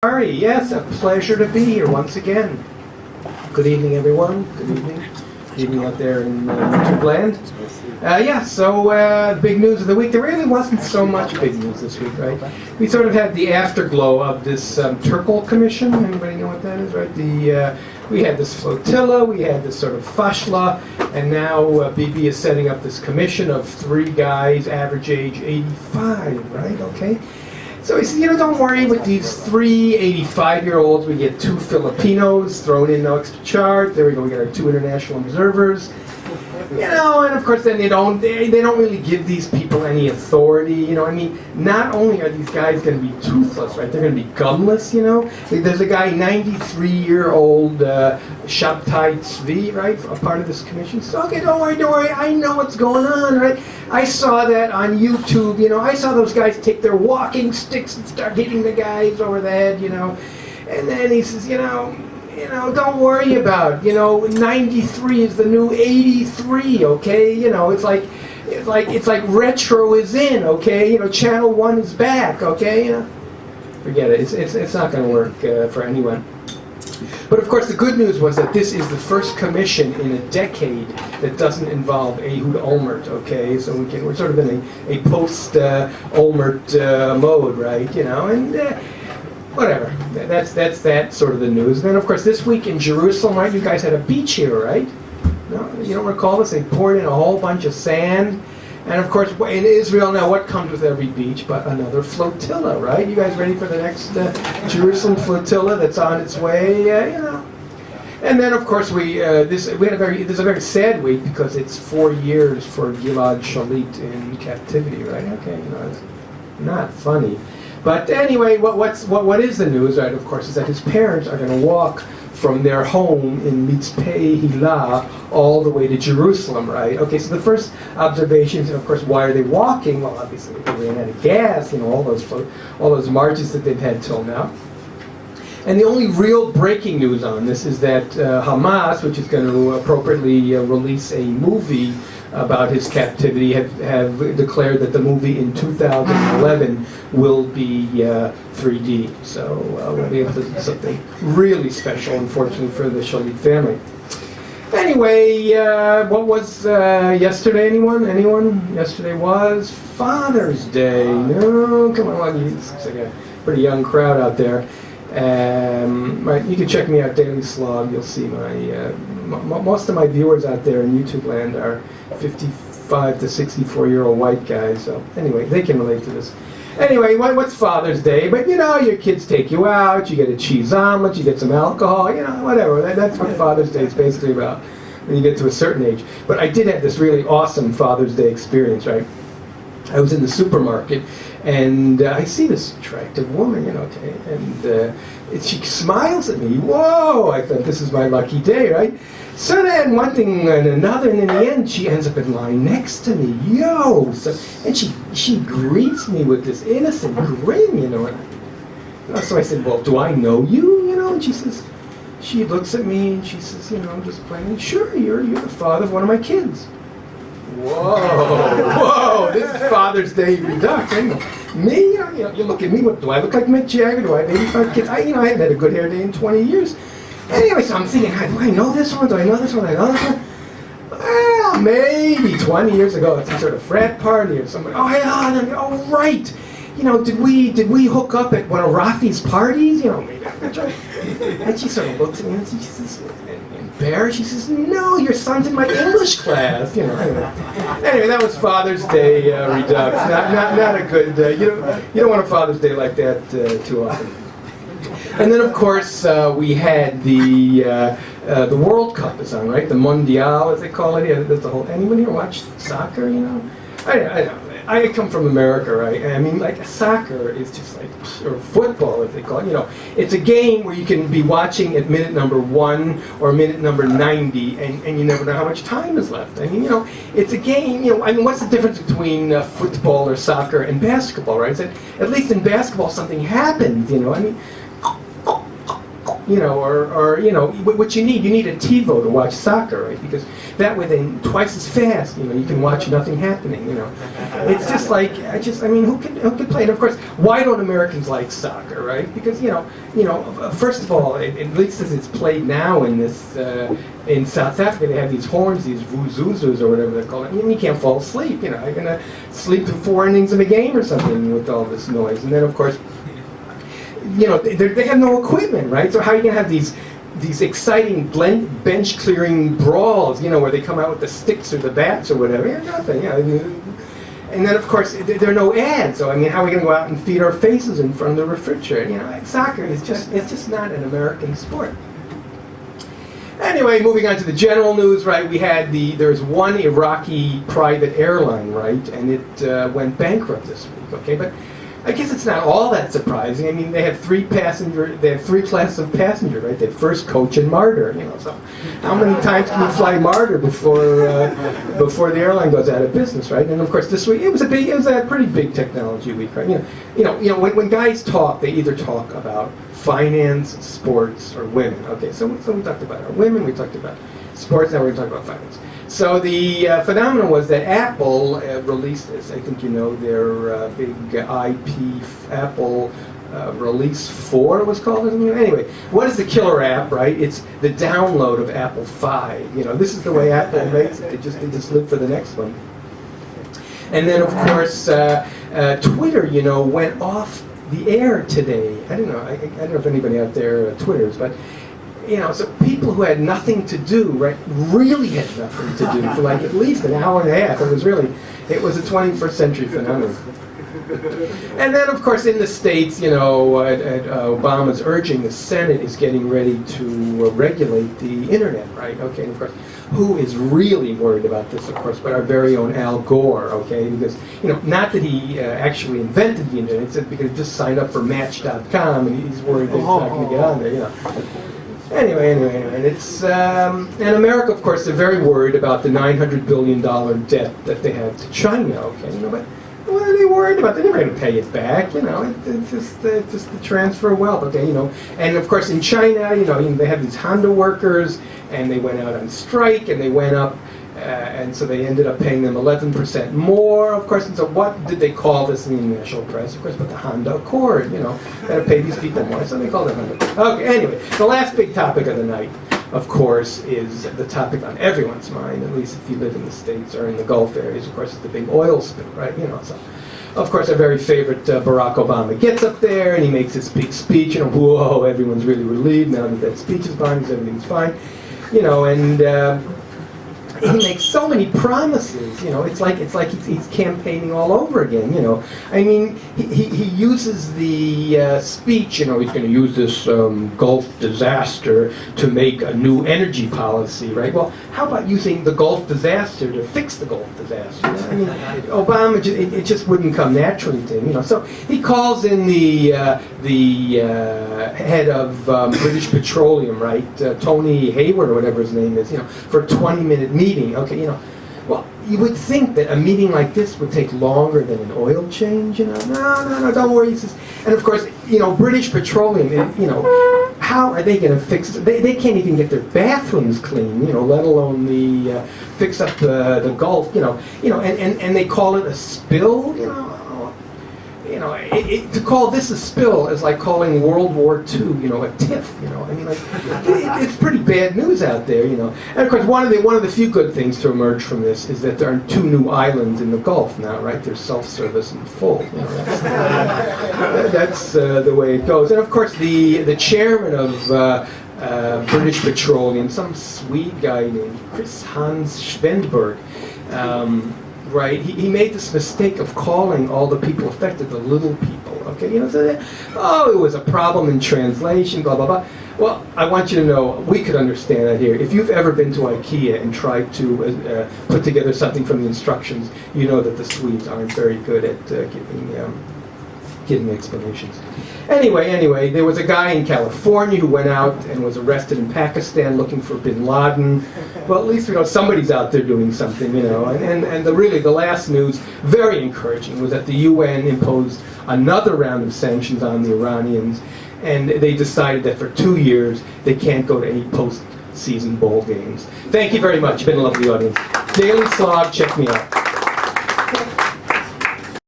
Ari, yes, a pleasure to be here once again. Good evening, everyone. Good evening. Good evening out there in YouTube land. Big news of the week. There really wasn't so much big news this week, right? We sort of had the afterglow of this Turkel Commission. Anybody know what that is, right? We had this flotilla, we had this sort of fashla, and now Bibi is setting up this commission of 3 guys, average age 85, right? Okay. So he said, don't worry with these 3 85-year-olds. We get 2 Filipinos thrown in, no extra charge. There we go. We got our 2 international observers. And of course, then they don't really give these people any authority. Not only are these guys going to be toothless, right? They're going to be gumless. There's a guy, 93-year-old Shabtai Tzvi, right? A part of this commission. So okay, don't worry. I know what's going on, right? I saw that on YouTube. I saw those guys take their walking sticks and start hitting the guys over the head. And then he says, don't worry about it. 93 is the new 83, okay? It's like retro is in, okay? Channel 1 is back, okay? Forget it. It's not going to work for anyone. But of course, the good news was that this is the first commission in a decade that doesn't involve Ehud Olmert, okay? So we're sort of in a post-Olmert mode, right? Whatever. That's that sort of the news. And then, of course, this week in Jerusalem, right, you guys had a beach here, right? No, you don't recall this? They poured in a whole bunch of sand. And, of course, in Israel now, what comes with every beach but another flotilla, right? You guys ready for the next Jerusalem flotilla that's on its way? And then, of course, this is a very sad week because it's 4 years for Gilad Shalit in captivity, right? Okay, it's not funny. But anyway, what is the news, right, of course, is that his parents are going to walk from their home in Mitzpeh Hilah all the way to Jerusalem, right? Okay, so the first observations, and of course, why are they walking? Well, obviously, they ran out of gas, all those marches that they've had till now. And the only real breaking news on this is that Hamas, which is going to appropriately release a movie about his captivity, have declared that the movie in 2011 will be 3D. So we'll be able to do something really special, unfortunately, for the Shalit family. Anyway, what was yesterday? Anyone? Yesterday was Father's Day. No, come on, it's like a pretty young crowd out there. Right, you can check me out, Daily Slog. You'll see most of my viewers out there in YouTube land are 55 to 64-year-old white guys. So anyway, they can relate to this. Anyway, what's Father's Day? But your kids take you out, you get a cheese omelet, you get some alcohol, whatever. That's what Father's Day is basically about when you get to a certain age. But I did have this really awesome Father's Day experience, right? I was in the supermarket, and I see this attractive woman, and she smiles at me. Whoa! I thought, this is my lucky day, right? So then one thing and another, and in the end, she ends up in line next to me. And she greets me with this innocent grin, So I said, well, do I know you, And she looks at me, and she says, I'm just playing. Sure, you're the father of one of my kids. Whoa, this is Father's Day Redux. Me, you look at me, what do I look like, Mick Jagger? Do I have 85 kids? I haven't had a good hair day in 20 years. Anyway, so I'm thinking, do I know this one? Do I know this one? Well, maybe 20 years ago at some sort of frat party or something. Oh, right. Did we hook up at one of Rafi's parties? Maybe that's right. And she sort of looks at me and she says, embarrassed, she says, no, your son's in my English class. Anyway, that was Father's Day Redux. Not a good. You don't want a Father's Day like that too often. And then, of course, we had the World Cup is on, right? The Mondial, as they call it. Yeah, there's the whole. Anyone here watch soccer? I come from America, right? I mean, like, soccer is just like, or football, as they call it. It's a game where you can be watching at minute number 1 or minute number 90, and you never know how much time is left. I mean, it's a game. What's the difference between football or soccer and basketball, right? Is that at least in basketball something happens. or what you need a TiVo to watch soccer, right? Because that way then twice as fast, you can watch nothing happening, It's just like, who can play it? Of course, why don't Americans like soccer, right? Because, first of all, at least as it's played now in this, in South Africa, they have these horns, these vuzuzus or whatever they're called, and you can't fall asleep, You're going to sleep through 4 innings of a game or something with all this noise. And then, of course, they have no equipment, right? So how are you going to have these exciting bench clearing brawls, where they come out with the sticks or the bats or whatever? Nothing. And then, of course, there are no ads. So how are we going to go out and feed our faces in front of the refrigerator? Soccer is just not an American sport. Anyway, moving on to the general news, right? There's one Iraqi private airline, right, and it went bankrupt this week. Okay, but I guess it's not all that surprising. They have 3 classes of passenger, right? They have first, coach, and martyr. So how many times can you fly martyr before the airline goes out of business, right? And of course, this week it was a pretty big technology week, right? When guys talk, they either talk about finance, sports, or women. Okay, so we talked about our women, we talked about sports, now we're going to talk about finance. So the phenomenon was that Apple released this. I think their big IP Apple Release 4 was called. Anyway, what is the killer app, right? It's the download of Apple 5. This is the way Apple makes it. They just live for the next one. And then, of course, Twitter, went off the air today. I don't know if anybody out there Twitters, but so people who had nothing to do, right, really had nothing to do for like at least an hour and a half. It was a 21st century phenomenon. And then, of course, in the States, Obama's urging the Senate is getting ready to regulate the internet, right? Okay, and of course, who is really worried about this, of course, but our very own Al Gore, okay? Because, not that he actually invented the internet, it's because he just signed up for Match.com, and he's worried that he's not going to get on there, Anyway, and it's and America, of course, they're very worried about the $900 billion debt that they have to China. Okay, but what are they worried about? They're never going to pay it back. It's just the transfer of wealth. Okay, and of course in China, they have these Honda workers, and they went out on strike, and they went up. And so they ended up paying them 11% more, of course. And so what did they call this in the national press? Of course, but the Honda Accord, got to pay these people more. So they called it Honda Accord. Okay, anyway, the last big topic of the night, of course, is the topic on everyone's mind, at least if you live in the States or in the Gulf areas. Of course, it's the big oil spill, right? So, of course, our very favorite Barack Obama gets up there and he makes his big speech. Whoa, everyone's really relieved now that speech is behind us, everything's fine. And he makes so many promises, it's like he's campaigning all over again, he uses the speech, he's going to use this Gulf disaster to make a new energy policy, right? Well, how about using the Gulf disaster to fix the Gulf disaster? Obama, it just wouldn't come naturally to him, So he calls in the head of British Petroleum, right, Tony Hayward or whatever his name is, for a 20-minute meeting. Okay, well, you would think that a meeting like this would take longer than an oil change, No, don't worry. And of course, British Petroleum, how are they going to fix it? They can't even get their bathrooms clean, let alone fix up the Gulf, and they call it a spill, to call this a spill is like calling World War II, a tiff, it's pretty bad news out there, And of course, one of the few good things to emerge from this is that there are 2 new islands in the Gulf now, right? They're self-service and full. That's the way it goes. And of course, the chairman of British Petroleum, some Swede guy named Chris Hans Schwendberg. Right, he made this mistake of calling all the people affected the little people. Okay, it was a problem in translation, blah blah blah. Well, I want you to know we could understand that here. If you've ever been to IKEA and tried to put together something from the instructions, you know that the Swedes aren't very good at giving explanations. Anyway, there was a guy in California who went out and was arrested in Pakistan looking for bin Laden. Well, at least somebody's out there doing something, And the last news, very encouraging, was that the UN imposed another round of sanctions on the Iranians. and they decided that for 2 years they can't go to any postseason bowl games. Thank you very much. Been a lovely audience. Daily Slog, check me out.